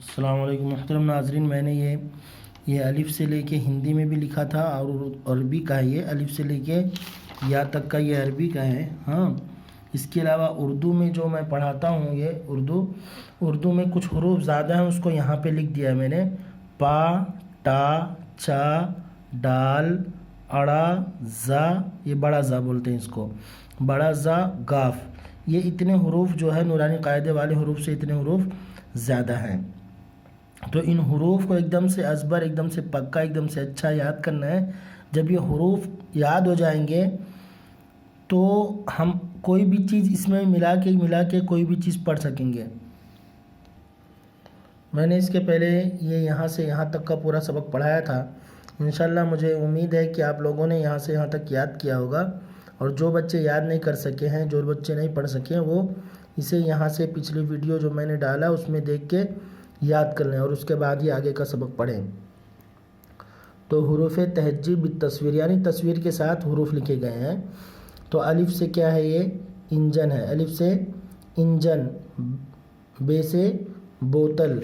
السلام علیکم محترم ناظرین، میں نے یہ الف سے لے کے ہندی میں بھی لکھا تھا اور عربی کا ہے۔ یہ الف سے لے کے یا تک کا یہ عربی کا ہے۔ ہاں، اس کے علاوہ اردو میں جو میں پڑھاتا ہوں، یہ اردو میں کچھ حروف زیادہ ہیں، اس کو یہاں پہ لکھ دیا ہے میں نے۔ پا، ٹا، چا، ڈال، اڑا، زا، یہ بڑا زا بولتے ہیں اس کو، بڑا زا، گاف۔ یہ اتنے حروف جو ہے نورانی قاعدے والے حروف سے اتنے حروف زیادہ ہیں۔ تو ان حروف کو ایک دم سے ازبر، ایک دم سے پکا، ایک دم سے اچھا یاد کرنا ہے۔ جب یہ حروف یاد ہو جائیں گے تو ہم کوئی بھی چیز اس میں ملا کے کوئی بھی چیز پڑھ سکیں گے۔ میں نے اس کے پہلے یہ یہاں سے یہاں تک کا پورا سبق پڑھایا تھا۔ انشاءاللہ مجھے امید ہے کہ آپ لوگوں نے یہاں سے یہاں تک یاد کیا ہوگا، اور جو بچے یاد نہیں کر سکے ہیں، جو بچے نہیں پڑھ سکے ہیں، وہ اسے یہاں سے پچھلی ویڈیو جو میں نے ڈالا اس میں دیکھ کے یاد کر لیں، اور اس کے بعد ہی آگے کا سبق پڑھیں۔ تو حروف تہجی بالتصویر، یعنی تصویر کے ساتھ حروف لکھے گئے ہیں۔ تو الف سے کیا ہے؟ یہ انجن ہے۔ الف سے انجن، بے سے بوتل،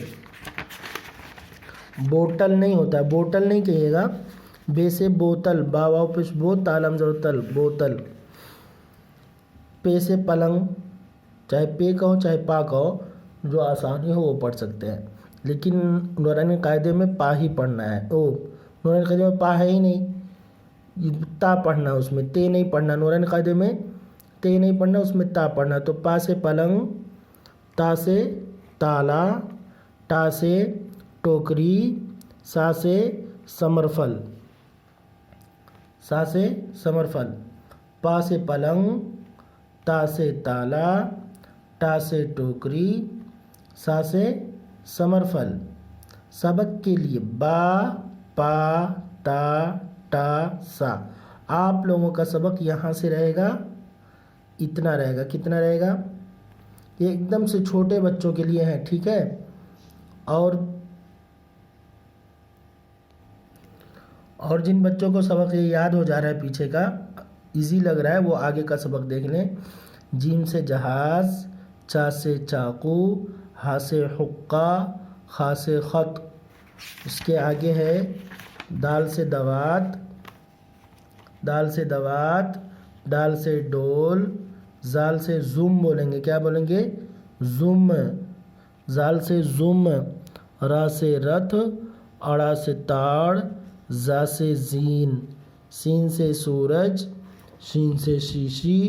بوٹل نہیں ہوتا ہے، بوٹل نہیں کہیے گا، بے سے بوتل، با واو پیش بو، تالم زر تل، بوتل۔ پے سے پلنگ، چاہے پے کہو چاہے پا کہو، جو آسانی ہو وہ پڑھ سکتے ہیں، لیکن نورانی قاعدے میں پا ہی پڑھنا ہے۔ نورانی قاعدے میں پا ہے ہی نہیں، تا پڑھنا ہے، اس میں تے نہیں پڑھنا۔ نورانی قاعدے میں تے نہیں پڑھنا، اس میں تا پڑھنا۔ تو پا سے پلنگ، تا سے تالا، ٹا سے ٹوکری، سا سے ثمرفل، سا سے ثمرفل۔ پا سے پلنگ، تا سے تالا، ٹا سے ٹوکری، سا سے ثمرفل۔ سبق کے لیے با، پا، تا، ٹا، سا۔ آپ لوگوں کا سبق یہاں سے رہے گا، اتنا رہے گا۔ کتنا رہے گا؟ یہ ایک دم سے چھوٹے بچوں کے لیے ہے، ٹھیک ہے؟ اور جن بچوں کو سبق یہ یاد ہو جا رہا ہے، پیچھے کا ایزی لگ رہا ہے، وہ آگے کا سبق دیکھ لیں۔ جیم سے جہاز، چا سے چاقو، ہا سے حقہ، خا سے خط۔ اس کے آگے ہے دال سے دوات، دال سے دوات، ڈال سے ڈول، زال سے زم بولیں گے۔ کیا بولیں گے؟ زم۔ زال سے زم، را سے رتھ، اڑا سے تاڑ، زا سے زین، سین سے سورج، شین سے شیشی،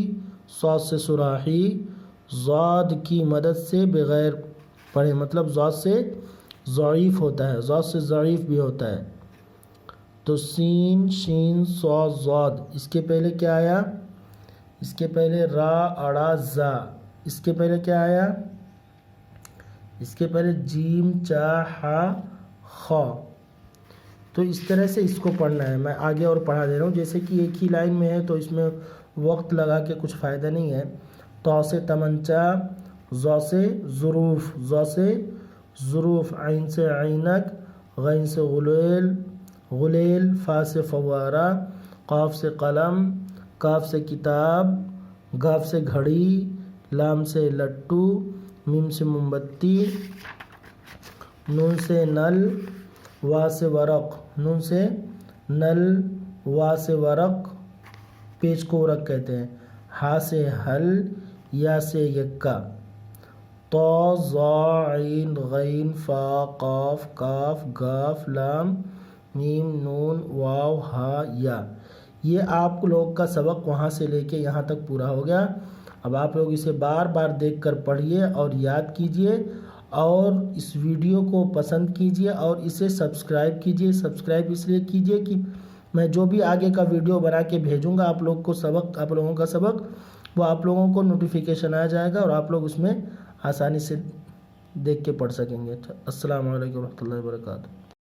صاد سے سراحی، ضاد کی مدد سے بغیر پڑھے، مطلب ضاد سے ضعیف ہوتا ہے، ضاد سے ضعیف بھی ہوتا ہے۔ تو سین، شین، صاد، ضاد۔ اس کے پہلے کیا آیا؟ اس کے پہلے را، اڑا، زا۔ اس کے پہلے کیا آیا؟ اس کے پہلے جیم، چا، ہا، خا۔ تو اس طرح سے اس کو پڑھنا ہے۔ میں آگے اور پڑھا دے رہا ہوں، جیسے کہ ایک ہی لائن میں ہے تو اس میں وقت لگا کے کچھ فائدہ نہیں ہے۔ تو سے تمنچا، ظا سے ظروف، ظا سے ظروف، عین سے عینک، غین سے غلیل، غلیل، فا سے فوارہ، قاف سے قلم، کاف سے کتاب، گاف سے گھڑی، لام سے لٹو، میم سے موم بتی، نون سے نل، وا سے ورق، نون سے نل، وا سے ورق، پیج کو ورق کہتے ہیں، ہا سے حل، یا سے یکا، طا، ظا، عین، غین، فا، قاف، کاف، گاف، لام، میم، نون، واو، ہا، یا۔ یہ آپ لوگ کا سبق وہاں سے لے کے یہاں تک پورا ہو گیا۔ اب آپ لوگ اسے بار بار دیکھ کر پڑھیے اور یاد کیجیے، اور اس ویڈیو کو پسند کیجیے اور اسے سبسکرائب کیجیے۔ سبسکرائب اس لیے کیجیے کہ میں جو بھی آگے کا ویڈیو بنا کے بھیجوں گا آپ لوگوں کا سبق، وہ آپ لوگوں کو نوٹیفیکیشن آ جائے گا، اور آپ لوگ اس میں آسانی سے دیکھ کے پڑھ سکیں گے۔ السلام علیکم ورحمۃ اللہ وبرکاتہ۔